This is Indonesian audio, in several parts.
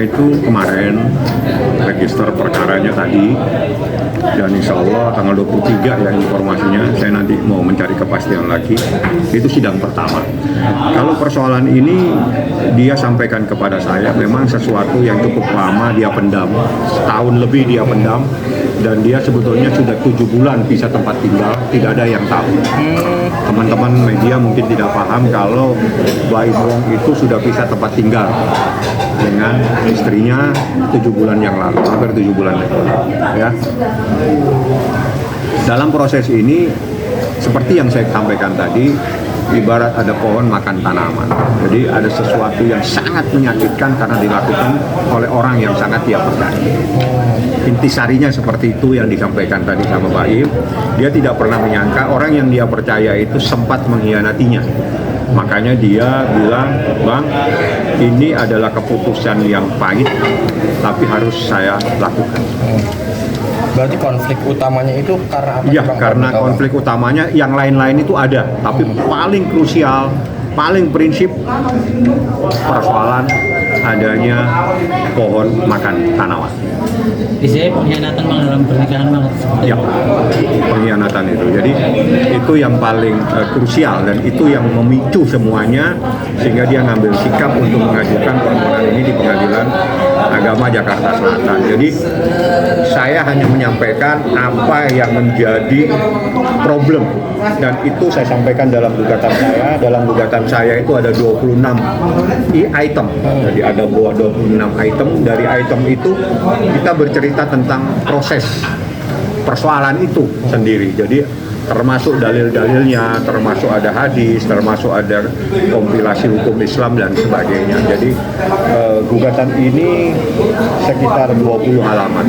itu kemarin register perkaranya tadi, dan insya Allah tanggal 23 ya informasinya, saya nanti mau mencari kepastian lagi, itu sidang pertama. Kalau persoalan ini dia sampaikan kepada saya memang sesuatu yang cukup lama dia pendam, setahun lebih dia pendam, dan dia sebetulnya sudah 7 bulan bisa tempat tinggal, tidak ada yang tahu. Teman-teman media mungkin tidak paham kalau Baim Wong itu sudah bisa tempat tinggal dengan istrinya 7 bulan yang lalu, hampir 7 bulan yang lalu, ya. Dalam proses ini, seperti yang saya sampaikan tadi, ibarat ada pohon makan tanaman. Jadi ada sesuatu yang sangat menyakitkan karena dilakukan oleh orang yang sangat dia percaya. Intisarinya seperti itu yang disampaikan tadi sama Baim. Dia tidak pernah menyangka orang yang dia percaya itu sempat mengkhianatinya. Makanya dia bilang, Bang, ini adalah keputusan yang pahit, tapi harus saya lakukan. Berarti konflik utamanya itu karena apa? Ya, karena konflik utamanya yang lain-lain itu ada, tapi paling krusial, paling prinsip persoalan adanya pohon makan tanaman. Bisa pengkhianatan dalam pernikahan banget. Ya, pengkhianatan itu. Jadi itu yang paling krusial dan itu yang memicu semuanya sehingga dia ngambil sikap untuk mengajukan permohonan ini di Pengadilan Agama Jakarta Selatan. Jadi saya hanya menyampaikan apa yang menjadi problem dan itu saya sampaikan dalam gugatan saya. Dalam gugatan saya itu ada 26 item. Jadi ada 26 item. Dari item itu kita bercerita tentang proses persoalan itu sendiri. Jadi termasuk dalil-dalilnya, termasuk ada hadis, termasuk ada kompilasi hukum Islam dan sebagainya. Jadi gugatan ini sekitar 20 halaman.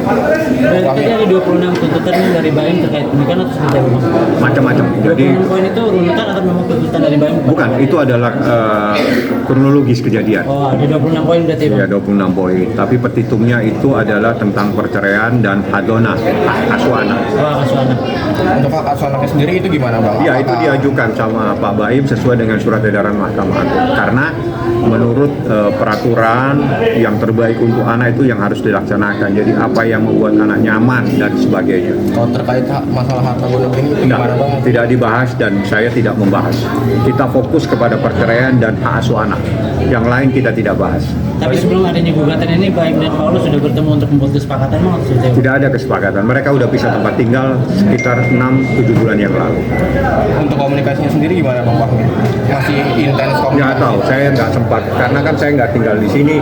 Berarti ada 26 tuntutan dari Baim terkait pernikahan atau seperti apa? Macam-macam. Jadi 26 poin itu runutan atau memang tuntutan dari Baim? bukan, itu adalah kronologis kejadian. Oh, ada 26 poin berarti Bang? Ya, 26 poin. Tapi petitumnya itu adalah tentang perceraian dan hadona, aswana. Oh, asuhan. Untuk hak asuh anaknya sendiri itu gimana, Bang? Ya, itu diajukan sama Pak Baim sesuai dengan surat edaran Mahkamah Agung. Karena menurut peraturan yang terbaik untuk anak itu yang harus dilaksanakan. Jadi apa yang membuat anak nyaman dan sebagainya. Kalau terkait masalah harta gono ini itu gimana, Bang? Tidak dibahas dan saya tidak membahas. Kita fokus kepada perceraian dan hak asuh anak. Yang lain kita tidak bahas. Tapi sebelum adanya gugatan ini, Baim dan Paulus sudah bertemu untuk membuat kesepakatan Bang? Atau seperti apa? Tidak ada kesepakatan. Mereka udah bisa tempat tinggal sekitar 6-7 bulan yang lalu. Untuk komunikasinya sendiri gimana, Bang? Masih intens komunikasi? Nggak tahu, saya nggak sempat. Karena kan saya nggak tinggal di sini.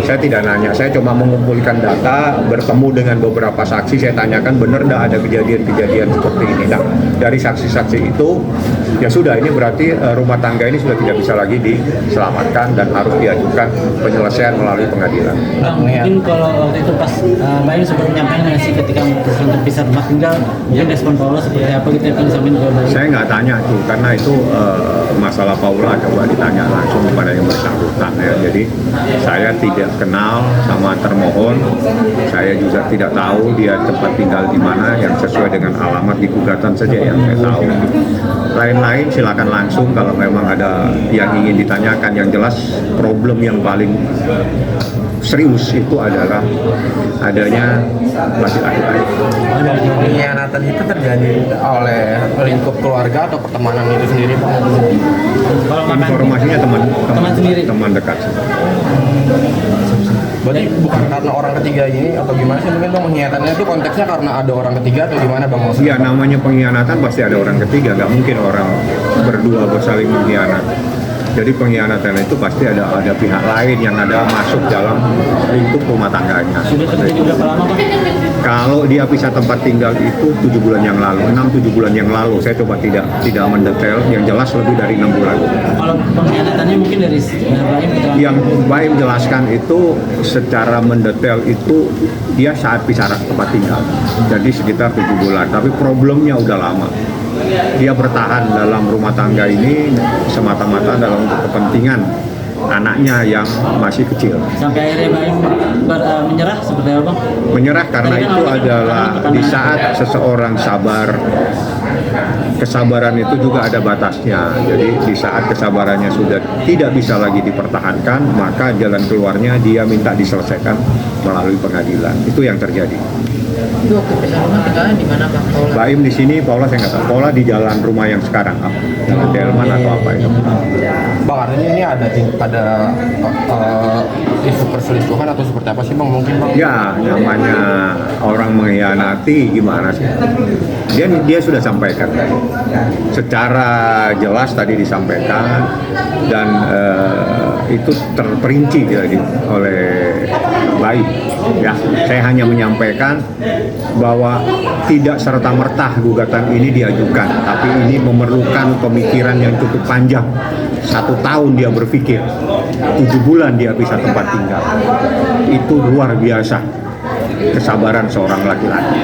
Saya tidak nanya. Saya cuma mengumpulkan data, bertemu dengan beberapa saksi. Saya tanyakan benar nggak ada kejadian-kejadian seperti ini. Nah, dari saksi-saksi itu, ya sudah, ini berarti rumah tangga ini sudah tidak bisa lagi diselamatkan dan harus diajukan penyelesaian melalui pengadilan. Bang, mungkin kalau waktu itu pas Baim sempat menyampaikan nggak sih ketika memutuskan untuk pisah rumah tinggal, mungkin respon Paulus seperti apa gitu yang disampaikan ke Baim? Saya nggak tanya tuh, karena itu masalah Paula coba ditanya langsung kepada yang bersangkutan ya. Jadi saya tidak kenal sama termohon, saya juga tidak tahu dia tempat tinggal di mana, yang sesuai dengan alamat di gugatan saja yang saya tahu. Lain-lain silakan langsung kalau memang ada yang ingin ditanyakan. Yang jelas problem yang paling serius itu adalah adanya laki-laki lain. Pengkhianatan itu terjadi oleh lingkup keluarga atau pertemanan itu sendiri, Bang? Kalau makan Informasinya Teman sendiri. teman dekat. Berarti bukan karena orang ketiga ini atau gimana sih, mungkin Bang, pengkhianatannya itu konteksnya karena ada orang ketiga atau gimana, Bang? Ya, namanya pengkhianatan pasti ada orang ketiga, nggak mungkin orang berdua bersaling mengkhianat. Jadi pengkhianatan itu pasti ada pihak lain yang ada masuk dalam lingkup rumah tangganya. sudah terjadi berapa lama Bang? Kalau dia pisah tempat tinggal itu 7 bulan yang lalu, 6-7 bulan yang lalu. Saya coba tidak mendetail, yang jelas lebih dari 6 bulan. Kalau pengkhianatannya mungkin dari Baim ke Yang Baim jelaskan itu secara mendetail itu dia saat pisah tempat tinggal. Jadi sekitar 7 bulan, tapi problemnya udah lama. Dia bertahan dalam rumah tangga ini semata-mata dalam kepentingan anaknya yang masih kecil. Sampai akhirnya Baim menyerah seperti apa? Menyerah karena itu adalah di saat seseorang sabar, kesabaran itu juga ada batasnya. Jadi di saat kesabarannya sudah tidak bisa lagi dipertahankan, maka jalan keluarnya dia minta diselesaikan melalui pengadilan. Itu yang terjadi. Itu waktu pisah rumah tinggalnya di mana Bang Paula? Baim di sini, Paula saya nggak tahu. Paula di jalan rumah yang sekarang, apa? Jalan Delman atau apa itu? Bang, artinya ini ada isu perselingkuhan atau seperti apa sih Bang? Mungkin Bang? Ya, namanya orang mengkhianati gimana sih? Dia sudah sampaikan secara jelas tadi disampaikan dan itu terperinci jadi oleh Baim. Ya, saya hanya menyampaikan bahwa tidak serta-merta gugatan ini diajukan, tapi ini memerlukan pemikiran yang cukup panjang. 1 tahun dia berpikir, 7 bulan dia bisa tempat tinggal. Itu luar biasa kesabaran seorang laki-laki.